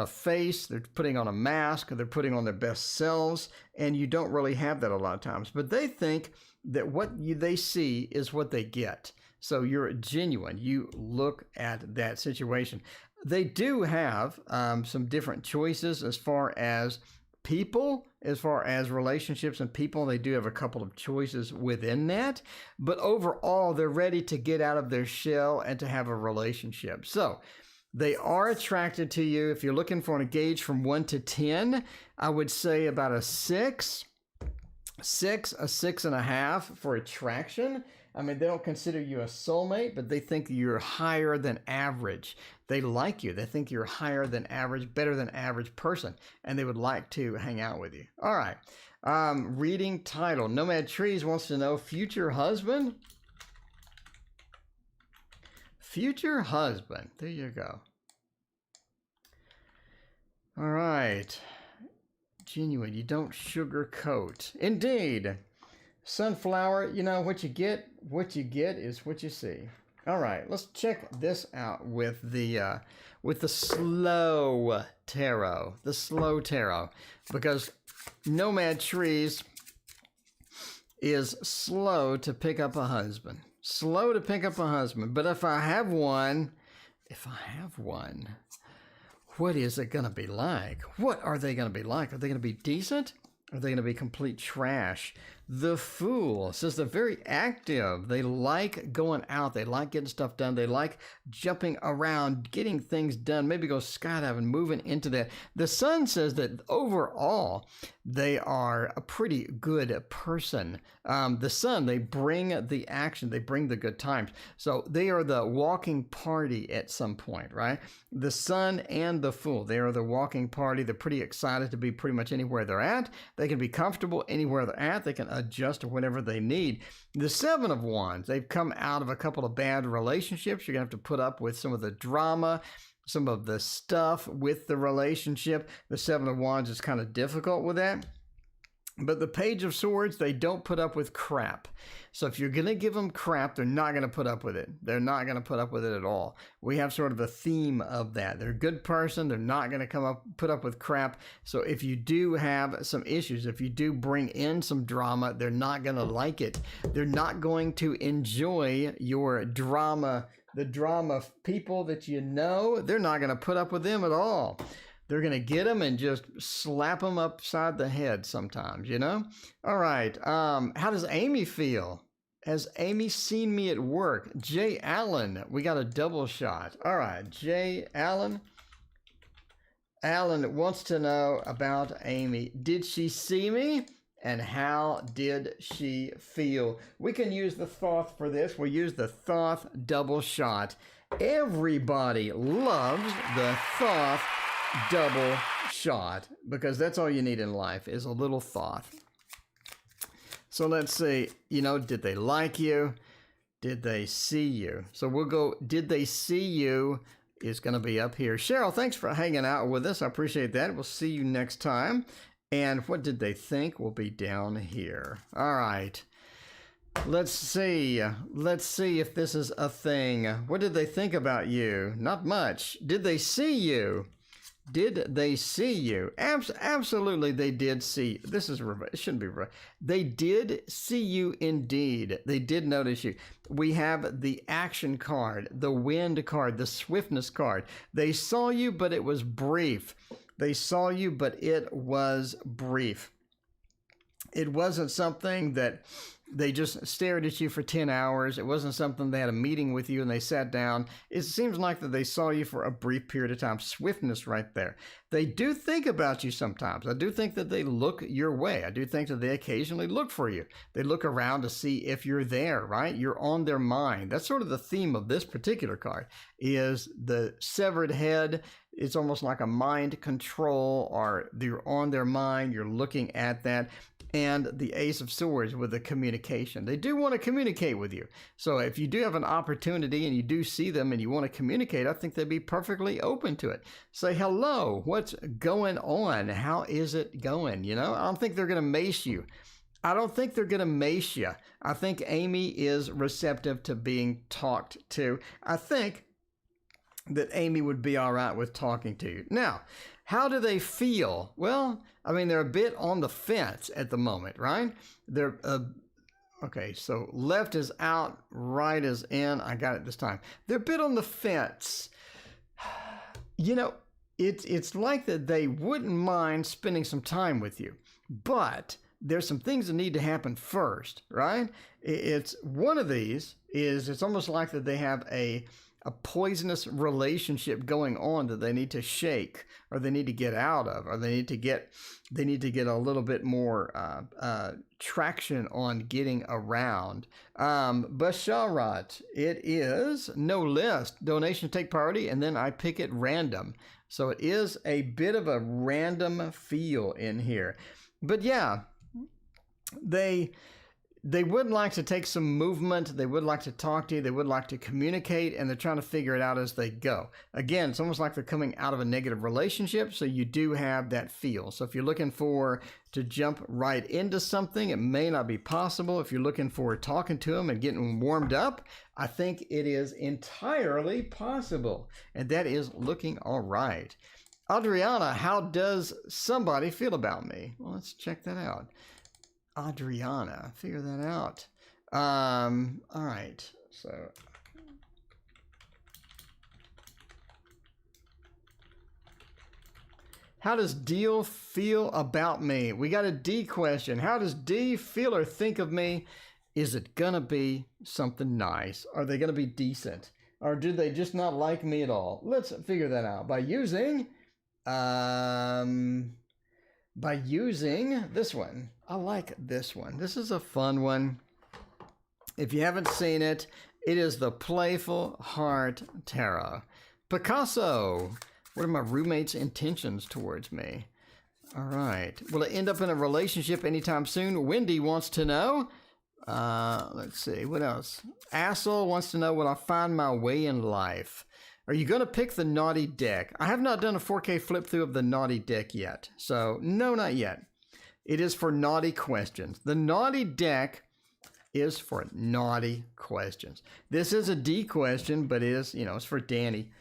face, they're putting on a mask, or they're putting on their best selves, and you don't really have that a lot of times. But they think that what they see is what they get. So you're genuine. You look at that situation. They do have some different choices as far as people, as far as relationships and people. They do have a couple of choices within that. But overall, they're ready to get out of their shell and to have a relationship. So they are attracted to you. If you're looking for a gauge from 1 to 10, I would say about a 6, a 6.5 for attraction. I mean, they don't consider you a soulmate, but they think you're higher than average. They like you. They think you're higher than average, better than average person, and they would like to hang out with you. All right. Reading title. Nomad Trees wants to know future husband. Future husband. There you go. All right. Genuine. You don't sugarcoat. Indeed. Sunflower, what you get is what you see. All right, let's check this out with the slow tarot. The slow tarot. Because Nomad Trees is slow to pick up a husband. Slow to pick up a husband. But if I have one, what is it going to be like? What are they going to be like? Are they going to be decent? Are they going to be complete trash? The Fool says they're very active. They like going out. They like getting stuff done. They like jumping around, getting things done, maybe go skydiving, moving into that. The Sun says that overall, they are a pretty good person. The Sun, they bring the action. They bring the good times. So they are the walking party at some point, right? The Sun and the Fool, they are the walking party. They're pretty excited to be pretty much anywhere they're at. They can be comfortable anywhere they're at. They can adjust to whatever they need. The 7 of Wands, they've come out of a couple of bad relationships. You're going to have to put up with some of the drama, some of the stuff with the relationship. The 7 of Wands is kind of difficult with that. But the Page of Swords, they don't put up with crap. So if you're going to give them crap, they're not going to put up with it. They're not going to put up with it at all. We have sort of a theme of that. They're a good person. They're not going to put up with crap. So if you do have some issues, if you do bring in some drama, they're not going to like it. They're not going to enjoy your drama. The drama people that you know, they're not going to put up with them at all. They're going to get them and just slap them upside the head sometimes, you know? All right. How does Amy feel? Has Amy seen me at work? Jay Allen, we got a double shot. All right. Jay Allen. Allen wants to know about Amy. Did she see me? And how did she feel? We can use the Thoth for this. We'll use the Thoth double shot. Everybody loves the Thoth double shot because that's all you need in life is a little Thoth. So let's see, did they like you? Did they see you? So we'll go, did they see you is going to be up here. Cheryl, thanks for hanging out with us. I appreciate that. We'll see you next time. And what did they think will be down here. All right. Let's see. Let's see if this is a thing. What did they think about you? Not much. Did they see you? Did they see you? Absolutely, they did see. This is it shouldn't be right. They did see you indeed. They did notice you. We have the action card, the wind card, the swiftness card. They saw you, but it was brief. They saw you, but it was brief. It wasn't something that they just stared at you for 10 hours. It wasn't something they had a meeting with you and they sat down. It seems like that they saw you for a brief period of time. Swiftness right there. They do think about you sometimes. I do think that they look your way. I do think that they occasionally look for you. They look around to see if you're there, right? You're on their mind. That's sort of the theme of this particular card is the severed head. It's almost like a mind control, or you're on their mind. You're looking at that. And the Ace of Swords with the communication. They do want to communicate with you. So if you do have an opportunity and you do see them and you want to communicate, I think they'd be perfectly open to it. Say, hello, what's going on? How is it going? I don't think they're going to mace you. I don't think they're going to mace you. I think Amy is receptive to being talked to. I think that Amy would be all right with talking to you. Now, how do they feel? Well, I mean, they're a bit on the fence at the moment, right? They're, okay, so left is out, right is in. I got it this time. They're a bit on the fence. It's like that they wouldn't mind spending some time with you, but there's some things that need to happen first, right? It's one of these is it's almost like that they have a poisonous relationship going on that they need to shake, or they need to get out of, or they need to get a little bit more traction on getting around. Basharat, it is no list. Donations take priority, and then I pick it random. So it is a bit of a random feel in here. But yeah, they would like to take some movement. They would like to talk to you. They would like to communicate, and they're trying to figure it out as they go. Again, it's almost like they're coming out of a negative relationship, so you do have that feel. So if you're looking to jump right into something, it may not be possible. If you're looking for talking to them and getting warmed up, I think it is entirely possible, and that is looking all right. Adriana, how does somebody feel about me? Well, let's check that out. Adriana, figure that out. All right, so how does Deal feel about me? We got a D question. How does D feel or think of me? Is it gonna be something nice? Are they gonna be decent? Or do they just not like me at all? Let's figure that out by using this one. I like this one. This is a fun one. If you haven't seen it, it is the Playful Heart Tarot. Picasso, what are my roommate's intentions towards me? All right. Will it end up in a relationship anytime soon? Wendy wants to know. Let's see. What else? Assel wants to know, will I find my way in life? Are you going to pick the naughty deck? I have not done a 4K flip through of the naughty deck yet. So, no, not yet. It is for naughty questions. The naughty deck is for naughty questions. This is a D question, but it's for Danny.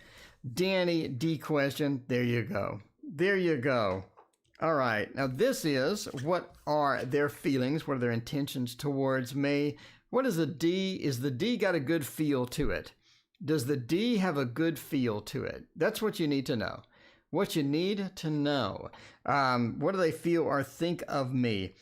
Danny, D question. There you go. There you go. All right. Now this is, what are their feelings? What are their intentions towards me? What is the D? Is the D got a good feel to it? Does the D have a good feel to it? That's what you need to know. What you need to know. What do they feel or think of me?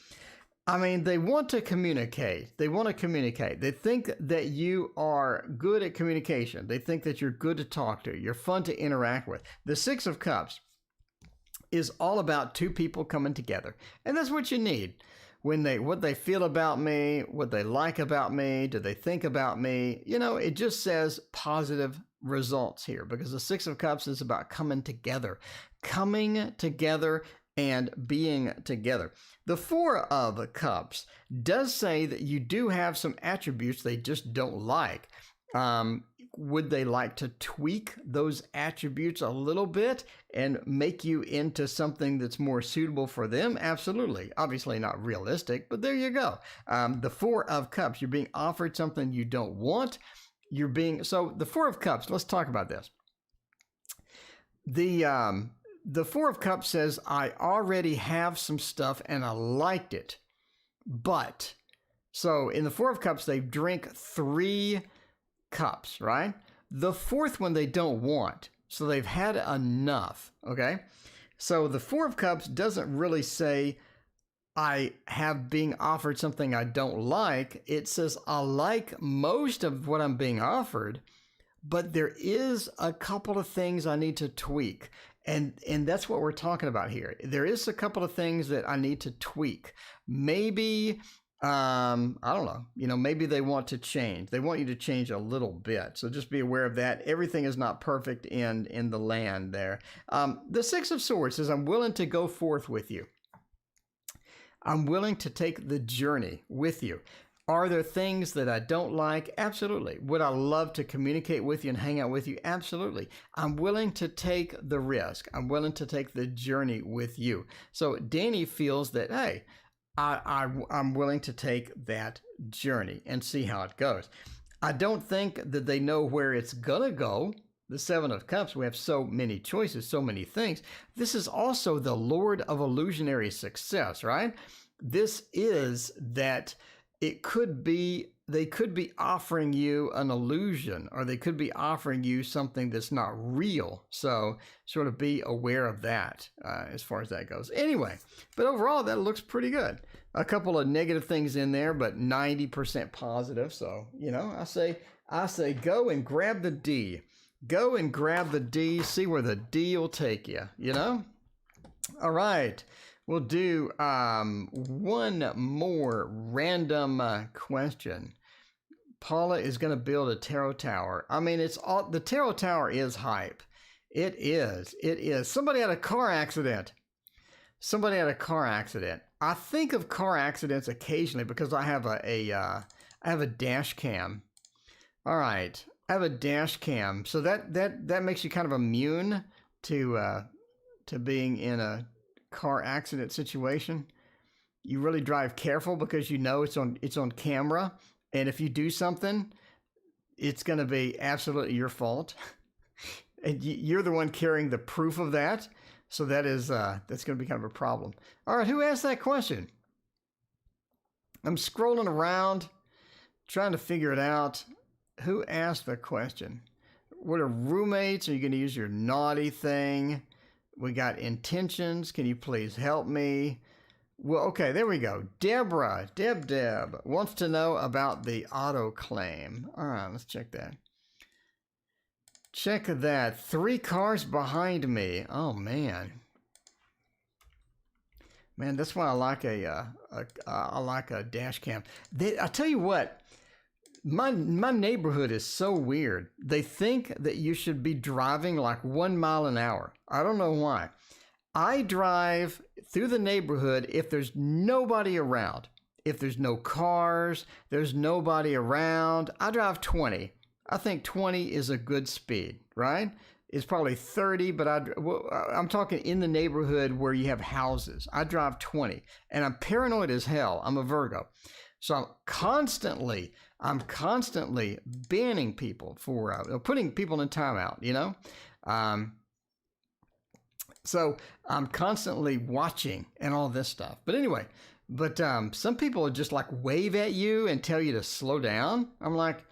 I mean, they want to communicate. They want to communicate. They think that you are good at communication. They think that you're good to talk to. You're fun to interact with. The Six of Cups is all about two people coming together. And that's what you need. What they feel about me, what they like about me, do they think about me? It just says positive results here, because the Six of Cups is about coming together and being together. The Four of Cups does say that you do have some attributes they just don't like. Would they like to tweak those attributes a little bit and make you into something that's more suitable for them? Absolutely. Obviously not realistic, but there you go. The Four of Cups, you're being offered something you don't want. So the Four of Cups, let's talk about this. The Four of Cups says, I already have some stuff and I liked it. But, so in the Four of Cups, they drink 3 cups, right? The fourth one they don't want. So they've had enough, okay? So the Four of Cups doesn't really say, I have being offered something I don't like. It says, I like most of what I'm being offered, but there is a couple of things I need to tweak. And that's what we're talking about here. There is a couple of things that I need to tweak. Maybe, I don't know, maybe they want to change. They want you to change a little bit. So just be aware of that. Everything is not perfect in the land there. The Six of Swords says, I'm willing to go forth with you. I'm willing to take the journey with you. Are there things that I don't like? Absolutely. Would I love to communicate with you and hang out with you? Absolutely. I'm willing to take the risk. I'm willing to take the journey with you. So Danny feels that, hey, I'm willing to take that journey and see how it goes. I don't think that they know where it's going to go. The Seven of Cups, we have so many choices, so many things. This is also the Lord of illusionary success, right? This is that they could be offering you an illusion, or they could be offering you something that's not real. So sort of be aware of that as far as that goes. Anyway, but overall, that looks pretty good. A couple of negative things in there, but 90% positive. So, I say go and grab the D. Go and grab the D, see where the D will take you, All right. We'll do one more random question. Paula is going to build a tarot tower. I mean, the tarot tower is hype. It is. Somebody had a car accident. I think of car accidents occasionally because I have a dash cam. All right. I have a dash cam. So that makes you kind of immune to being in a car accident situation. You really drive careful because it's on camera, and if you do something, it's going to be absolutely your fault, and you're the one carrying the proof of that. So that's going to be kind of a problem. All right, who asked that question? I'm scrolling around trying to figure it out. Who asked the question? What are roommates? Are you going to use your naughty thing? We got intentions. Can you please help me? Well, okay, there we go. Deborah, Deb wants to know about the auto claim. All right, let's check that. Check that. 3 cars behind me. Oh, man. Man, that's why I like a dash cam. I tell you what, my neighborhood is so weird. They think that you should be driving like 1 mile an hour. I don't know why. I drive through the neighborhood if there's nobody around. If there's no cars, there's nobody around, I drive 20. I think 20 is a good speed, right? is probably 30, but I'm talking in the neighborhood where you have houses. I drive 20, and I'm paranoid as hell. I'm a Virgo. So I'm constantly banning people for putting people in timeout, you know? So I'm constantly watching and all this stuff. But anyway, some people just like wave at you and tell you to slow down. I'm like,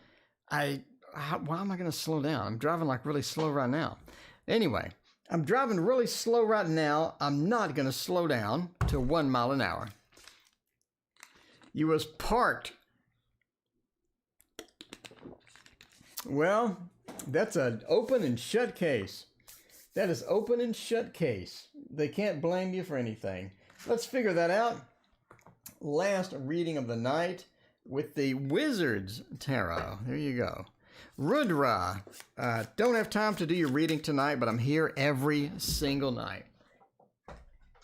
why am I going to slow down? I'm driving like really slow right now. Anyway, I'm driving really slow right now. I'm not going to slow down to 1 mile an hour. You was parked. Well, that's an open and shut case. That is open and shut case. They can't blame you for anything. Let's figure that out. Last reading of the night with the Wizard's Tarot. There you go. Rudra. Don't have time to do your reading tonight, but I'm here every single night.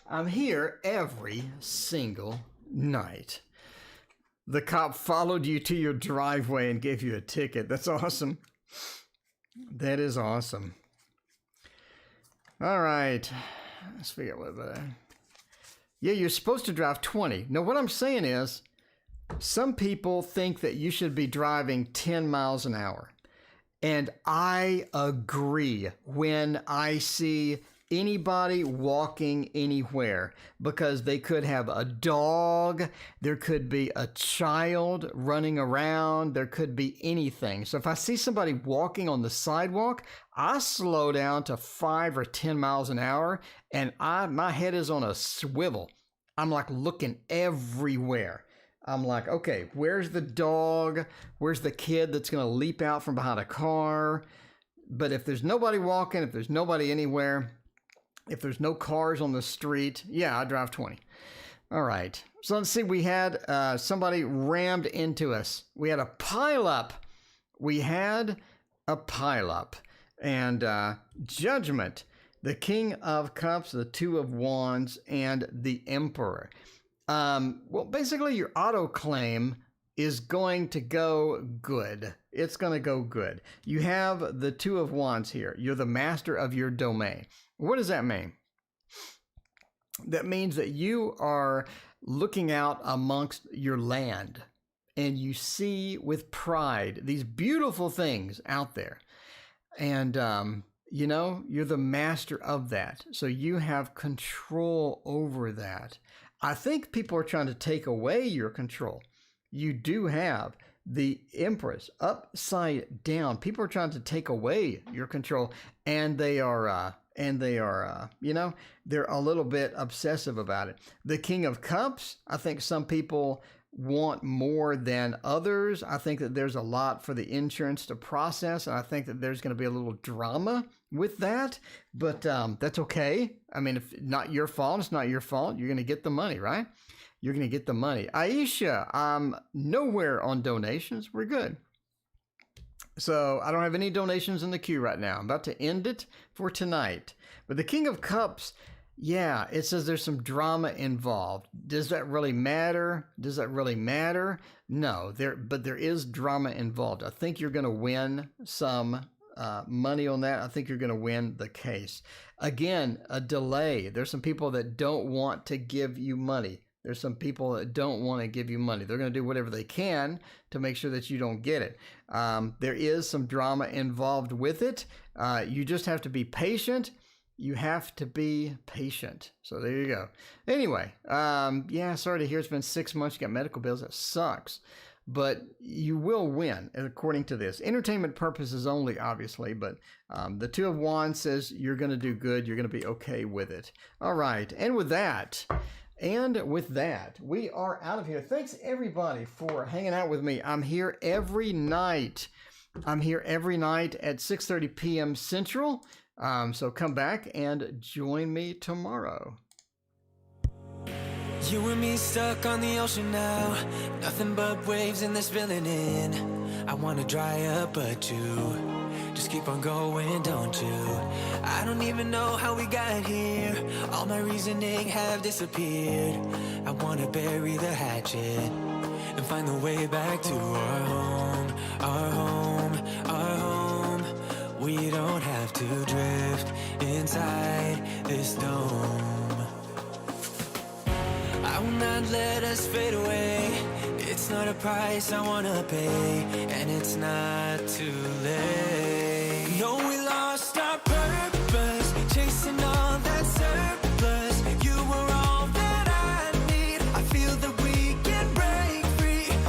I'm here every single night. The cop followed you to your driveway and gave you a ticket. That's awesome. That is awesome. All right. Let's figure out what about that. Yeah, you're supposed to drive 20. Now, what I'm saying is, some people think that you should be driving 10 miles an hour. And I agree when I see anybody walking anywhere, because they could have a dog, there could be a child running around, there could be anything. So if I see somebody walking on the sidewalk, I slow down to 5 or 10 miles an hour, and my head is on a swivel. I'm like looking everywhere. I'm like, okay, where's the dog? Where's the kid that's going to leap out from behind a car? But if there's nobody walking, if there's nobody anywhere, if there's no cars on the street, yeah, I drive 20. All right. So let's see. We had somebody rammed into us. We had a pileup. And Judgment, the King of Cups, the Two of Wands, and the Emperor. Well, basically, your auto claim is going to go good. It's going to go good. You have the Two of Wands here. You're the master of your domain. What does that mean? That means that you are looking out amongst your land and you see with pride these beautiful things out there. And, you know, you're the master of that. So you have control over that. I think people are trying to take away your control. You do have the Empress upside down. People are trying to take away your control, and they are, you know, they're a little bit obsessive about it. The King of Cups, I think some people want more than others. I think that there's a lot for the insurance to process, and I think that there's going to be a little drama with that, but that's okay. I mean, if not your fault, it's not your fault. You're going to get the money, right? You're going to get the money. Aisha, I'm nowhere on donations. We're good. So I don't have any donations in the queue right now. I'm about to end it for tonight. But the King of Cups, yeah, it says there's some drama involved. Does that really matter? Does that really matter? No, but there is drama involved. I think you're going to win some money on that. I think you're going to win the case. Again, a delay. There's some people that don't want to give you money. There's some people that don't want to give you money. They're going to do whatever they can to make sure that you don't get it. There is some drama involved with it. You just have to be patient. You have to be patient. So there you go. Anyway, yeah, sorry to hear it's been 6 months. You got medical bills. That sucks. But you will win, according to this. Entertainment purposes only, obviously. But the Two of Wands says you're going to do good. You're going to be okay with it. All right. And with that, we are out of here. Thanks, everybody, for hanging out with me. I'm here every night. at 6:30 p.m. Central. So come back and join me tomorrow. You and me stuck on the ocean now. Nothing but waves in this filling in. I wanna dry up, but you just keep on going, don't you? I don't even know how we got here. All my reasoning have disappeared. I wanna bury the hatchet and find the way back to our home, our home, our home. We don't have to drift inside this dome. I will not let us fade away. It's not a price I wanna pay, and it's not too late. No, we lost our purpose.